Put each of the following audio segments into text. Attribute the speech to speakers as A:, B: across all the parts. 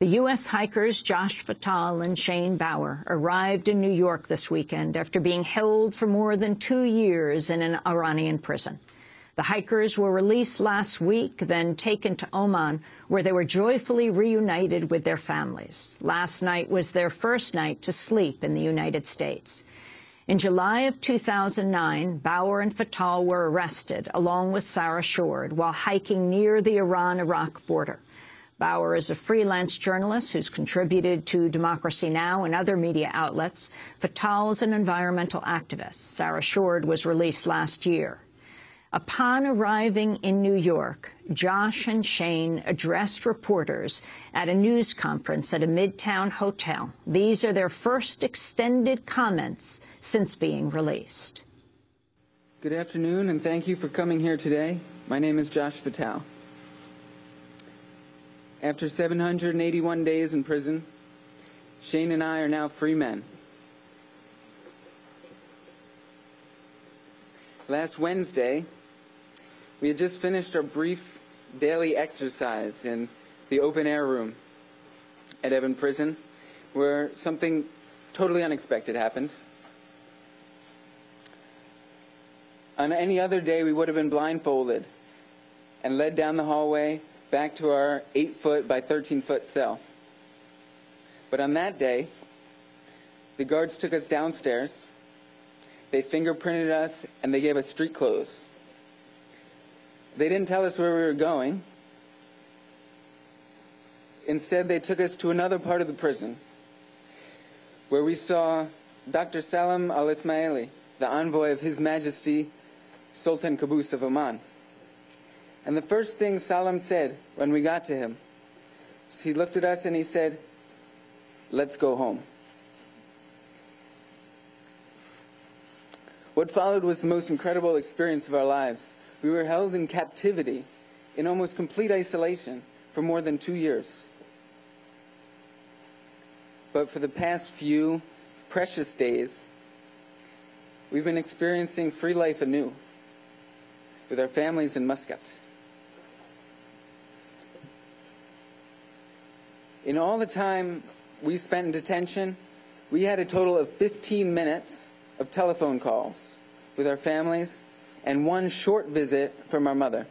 A: The U.S. hikers Josh Fatal and Shane Bauer arrived in New York this weekend after being held for more than 2 years in an Iranian prison. The hikers were released last week, then taken to Oman, where they were joyfully reunited with their families. Last night was their first night to sleep in the United States. In July of 2009, Bauer and Fatal were arrested, along with Sarah Shord, while hiking near the Iran-Iraq border. Bauer is a freelance journalist who's contributed to Democracy Now! And other media outlets. Fatal is an environmental activist. Sarah Shord was released last year. Upon arriving in New York, Josh and Shane addressed reporters at a news conference at a Midtown hotel. These are their first extended comments since being released.
B: Good afternoon, and thank you for coming here today. My name is Josh Fatal. After 781 days in prison, Shane and I are now free men. Last Wednesday, we had just finished our brief daily exercise in the open-air room at Evin Prison, where something totally unexpected happened. On any other day, we would have been blindfolded and led down the hallway back to our 8-foot by 13-foot cell. But on that day, the guards took us downstairs, they fingerprinted us, and they gave us street clothes. They didn't tell us where we were going. Instead, they took us to another part of the prison, where we saw Dr. Salam al-Ismaili, the envoy of His Majesty Sultan Qaboos of Oman. And the first thing Salam said when we got to him, he looked at us and he said, "Let's go home." What followed was the most incredible experience of our lives. We were held in captivity, in almost complete isolation, for more than 2 years. But for the past few precious days, we've been experiencing free life anew, with our families in Muscat. In all the time we spent in detention, we had a total of 15 minutes of telephone calls with our families and one short visit from our mothers.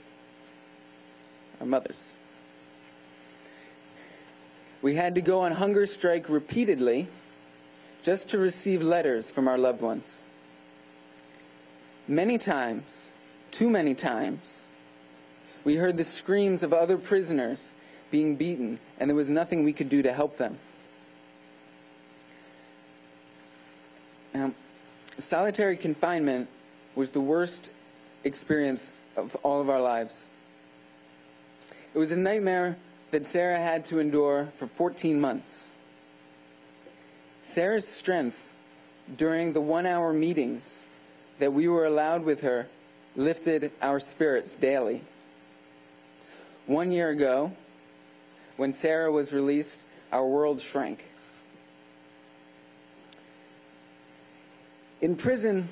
B: We had to go on hunger strike repeatedly just to receive letters from our loved ones. Many times, too many times, we heard the screams of other prisoners being beaten, and there was nothing we could do to help them. Now, solitary confinement was the worst experience of all of our lives. It was a nightmare that Sarah had to endure for 14 months. Sarah's strength during the 1-hour meetings that we were allowed with her lifted our spirits daily. 1 year ago, when Sarah was released, our world shrank. In prison,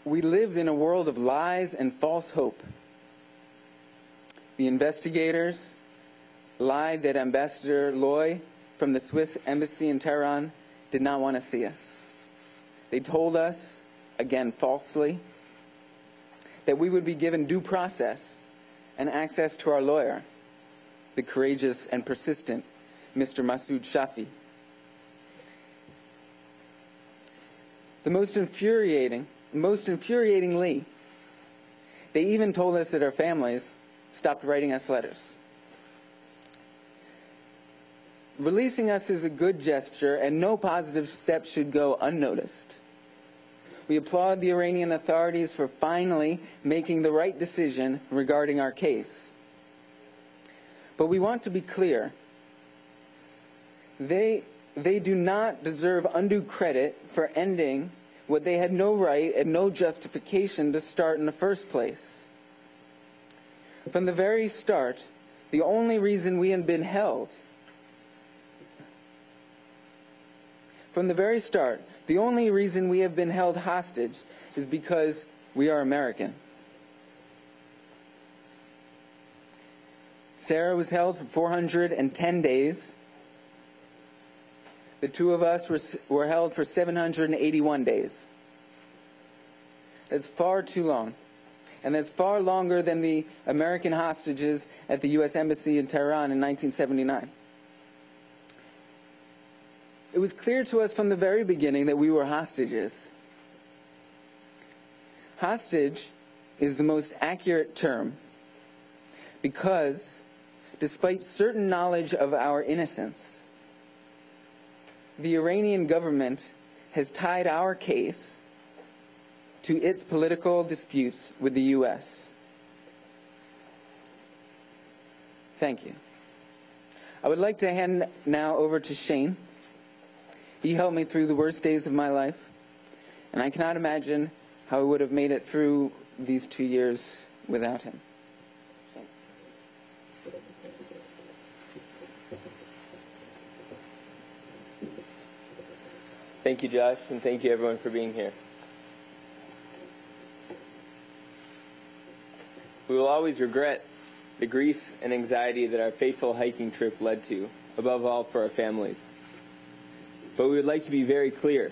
B: we lived in a world of lies and false hope. The investigators lied that Ambassador Loy from the Swiss embassy in Tehran did not want to see us. They told us, again falsely, that we would be given due process and access to our lawyer, the courageous and persistent Mr. Masoud Shafi. The most infuriatingly, they even told us that our families stopped writing us letters. Releasing us is a good gesture, and no positive step should go unnoticed. We applaud the Iranian authorities for finally making the right decision regarding our case. But we want to be clear. They do not deserve undue credit for ending what they had no right and no justification to start in the first place. From the very start, the only reason we had been held hostage is because we are American. Sarah was held for 410 days The two of us were held for 781 days. That's far too long. And that's far longer than the American hostages at the U.S. Embassy in Tehran in 1979. It was clear to us from the very beginning that we were hostages. Hostage is the most accurate term because, despite certain knowledge of our innocence, the Iranian government has tied our case to its political disputes with the U.S. Thank you. I would like to hand now over to Shane. He helped me through the worst days of my life, and I cannot imagine how I would have made it through these 2 years without him.
C: Thank you, Josh, and thank you, everyone, for being here. We will always regret the grief and anxiety that our fateful hiking trip led to, above all for our families. But we would like to be very clear.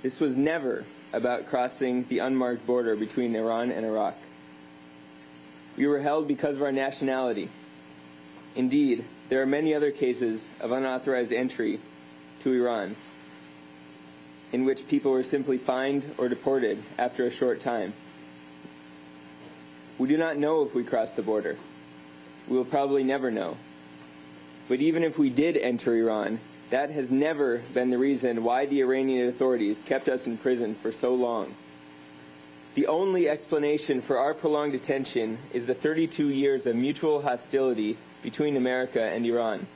C: This was never about crossing the unmarked border between Iran and Iraq. We were held because of our nationality. Indeed, there are many other cases of unauthorized entry to Iran in which people were simply fined or deported after a short time. We do not know if we crossed the border. We will probably never know. But even if we did enter Iran, that has never been the reason why the Iranian authorities kept us in prison for so long. The only explanation for our prolonged detention is the 32 years of mutual hostility between America and Iran.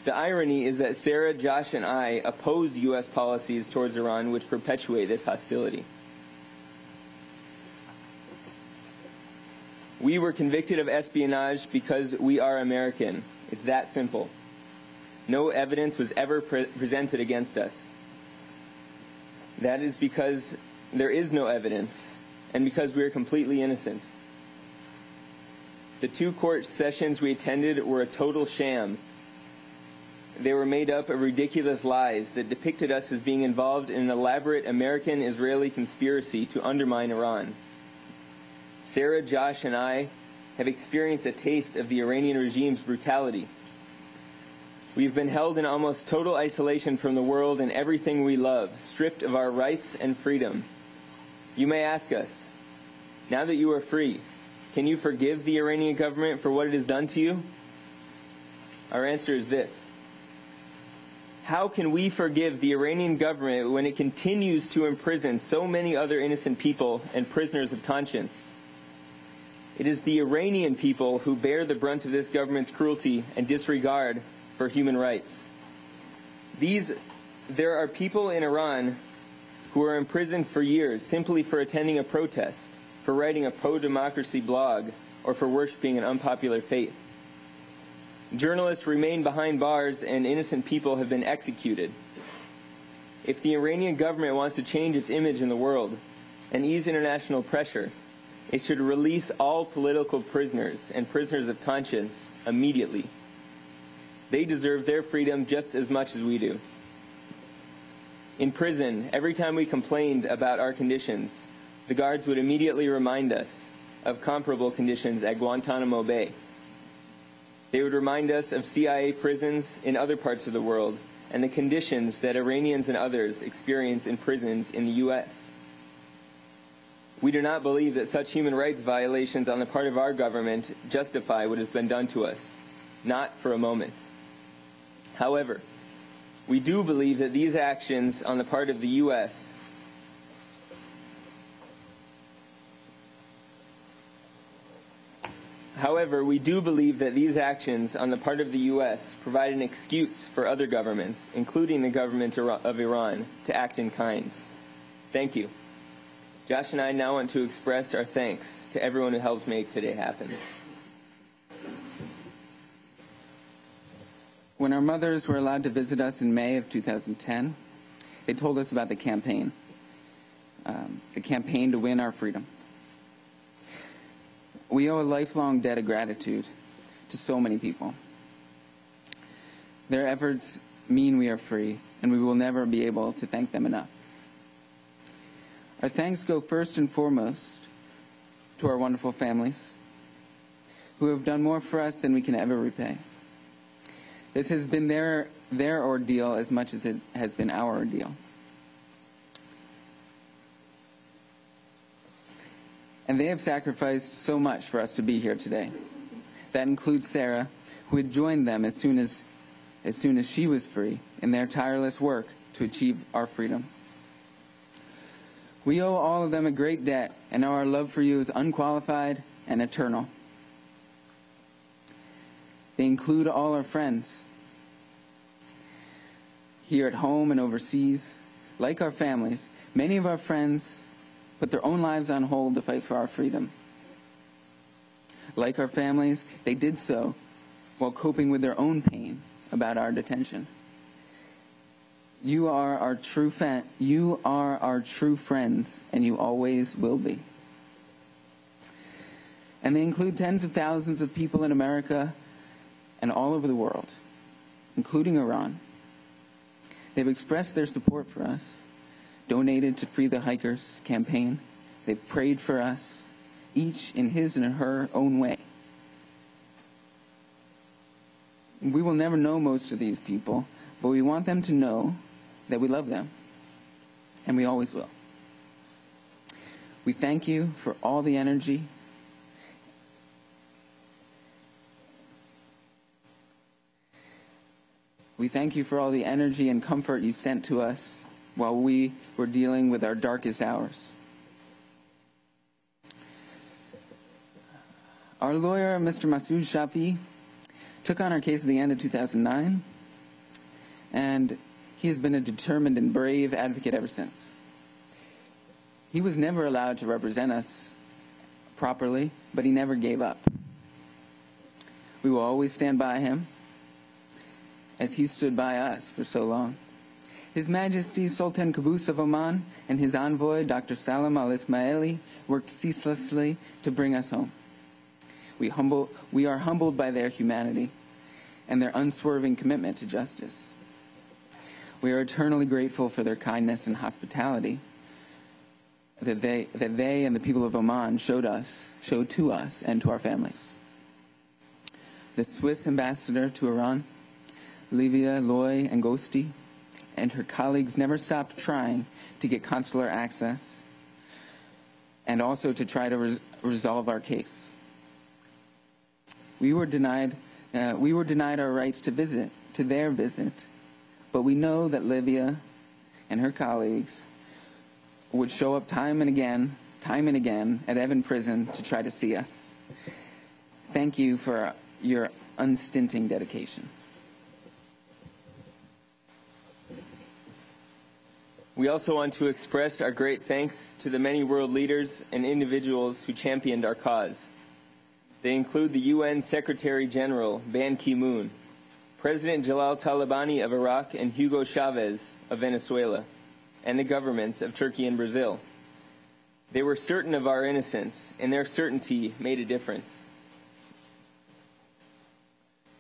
C: The irony is that Sarah, Josh, and I oppose U.S. policies towards Iran which perpetuate this hostility. We were convicted of espionage because we are American. It's that simple. No evidence was ever presented against us. That is because there is no evidence, and because we are completely innocent. The 2 court sessions we attended were a total sham. They were made up of ridiculous lies that depicted us as being involved in an elaborate American-Israeli conspiracy to undermine Iran. Sarah, Josh, and I have experienced a taste of the Iranian regime's brutality. We've been held in almost total isolation from the world and everything we love, stripped of our rights and freedom. You may ask us, now that you are free, can you forgive the Iranian government for what it has done to you? Our answer is this. How can we forgive the Iranian government when it continues to imprison so many other innocent people and prisoners of conscience? It is the Iranian people who bear the brunt of this government's cruelty and disregard for human rights. There are people in Iran who are imprisoned for years simply for attending a protest, for writing a pro-democracy blog, or for worshiping an unpopular faith. Journalists remain behind bars and innocent people have been executed. If the Iranian government wants to change its image in the world and ease international pressure, it should release all political prisoners and prisoners of conscience immediately. They deserve their freedom just as much as we do. In prison, every time we complained about our conditions, the guards would immediately remind us of comparable conditions at Guantanamo Bay. They would remind us of CIA prisons in other parts of the world and the conditions that Iranians and others experience in prisons in the U.S. We do not believe that such human rights violations on the part of our government justify what has been done to us. Not for a moment. However, we do believe that these actions on the part of the U.S. provide an excuse for other governments, including the government of Iran, to act in kind. Thank you. Josh and I now want to express our thanks to everyone who helped make today happen.
B: When our mothers were allowed to visit us in May of 2010, they told us about the campaign to win our freedom. We owe a lifelong debt of gratitude to so many people. Their efforts mean we are free, and we will never be able to thank them enough. Our thanks go first and foremost to our wonderful families, who have done more for us than we can ever repay. This has been their ordeal as much as it has been our ordeal. And they have sacrificed so much for us to be here today. That includes Sarah, who had joined them as soon as she was free in their tireless work to achieve our freedom. We owe all of them a great debt, and our love for you is unqualified and eternal. They include all our friends, here at home and overseas. Like our families, many of our friends put their own lives on hold to fight for our freedom. Like our families, they did so while coping with their own pain about our detention. You are our true friends, and you always will be. And they include tens of thousands of people in America and all over the world, including Iran. They've expressed their support for us, donated to Free the Hikers campaign. They've prayed for us, each in his and her own way. We will never know most of these people, but we want them to know that we love them, and we always will. We thank you for all the energy and comfort you sent to us while we were dealing with our darkest hours. Our lawyer, Mr. Masoud Shafi, took on our case at the end of 2009, and he has been a determined and brave advocate ever since. He was never allowed to represent us properly, but he never gave up. We will always stand by him, as he stood by us for so long. His Majesty Sultan Qaboos of Oman and his envoy, Dr. Salam al-Ismaili, worked ceaselessly to bring us home. We are humbled by their humanity and their unswerving commitment to justice. We are eternally grateful for their kindness and hospitality that they and the people of Oman showed to us and to our families. The Swiss ambassador to Iran, Livia Loy Angosti, and her colleagues never stopped trying to get consular access and also to try to resolve our case. We were denied our rights to their visit, but we know that Livia and her colleagues would show up time and again at Evin Prison to try to see us. Thank you for your unstinting dedication.
C: We also want to express our great thanks to the many world leaders and individuals who championed our cause. They include the UN Secretary General Ban Ki-moon, President Jalal Talabani of Iraq and Hugo Chavez of Venezuela, and the governments of Turkey and Brazil. They were certain of our innocence, and their certainty made a difference.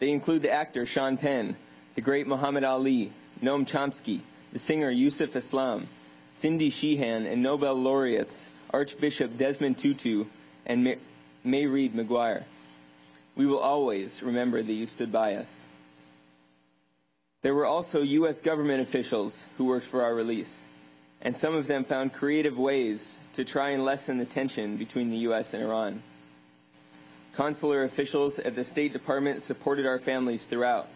C: They include the actor Sean Penn, the great Muhammad Ali, Noam Chomsky, the singer Yusuf Islam, Cindy Sheehan, and Nobel laureates Archbishop Desmond Tutu and May Reed Maguire. We will always remember that you stood by us. There were also U.S. government officials who worked for our release, and some of them found creative ways to try and lessen the tension between the U.S. and Iran. Consular officials at the State Department supported our families throughout.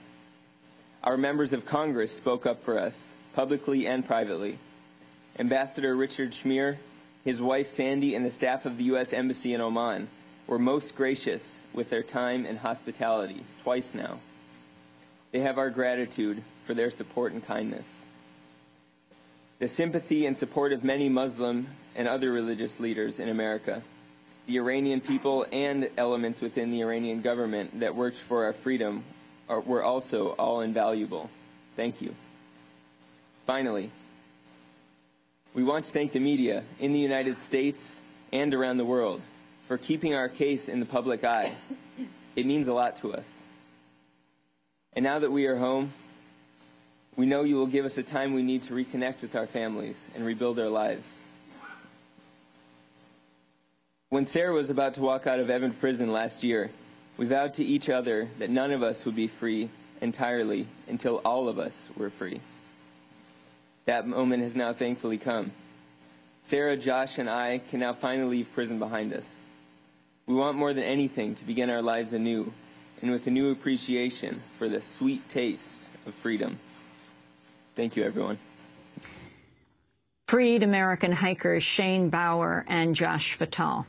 C: Our members of Congress spoke up for us, publicly and privately. Ambassador Richard Schmier, his wife Sandy, and the staff of the U.S. Embassy in Oman were most gracious with their time and hospitality, twice now. They have our gratitude for their support and kindness. The sympathy and support of many Muslim and other religious leaders in America, the Iranian people and elements within the Iranian government that worked for our freedom were also all invaluable. Thank you. Finally, we want to thank the media in the United States and around the world for keeping our case in the public eye. It means a lot to us. And now that we are home, We know you will give us the time we need to reconnect with our families and rebuild our lives. When Sarah was about to walk out of Evans prison last year, we vowed to each other that none of us would be free entirely until all of us were free. That moment has now thankfully come. Sarah, Josh, and I can now finally leave prison behind us. We want more than anything to begin our lives anew, and with a new appreciation for the sweet taste of freedom. Thank you, everyone.
A: Freed American hikers Shane Bauer and Josh Fatal.